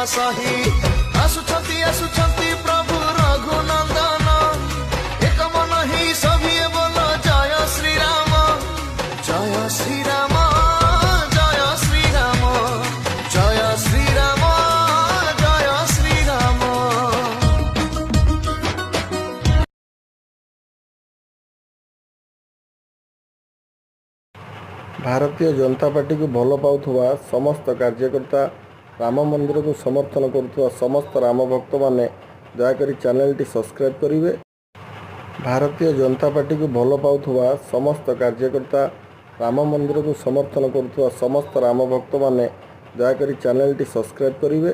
साही आसुछंती प्रभु रघुनंदन एक मन ही सभी बोलो जय श्री राम जय श्री राम जय श्री राम जय श्री राम जय श्री राम। भारतीय जनता पार्टी को भल पाउथुवा समस्त कार्यकर्ता राम मंदिर को समर्थन करुवा समस्त राम भक्त माने दयाकोरी चैनल टी सब्सक्राइब करेंगे। भारतीय जनता पार्टी को भल पाउथुवा समस्त कार्यकर्ता राम मंदिर को समर्थन करुवा समस्त राम भक्त माने दयाकोरी चैनल टी सब्सक्राइब करेंगे।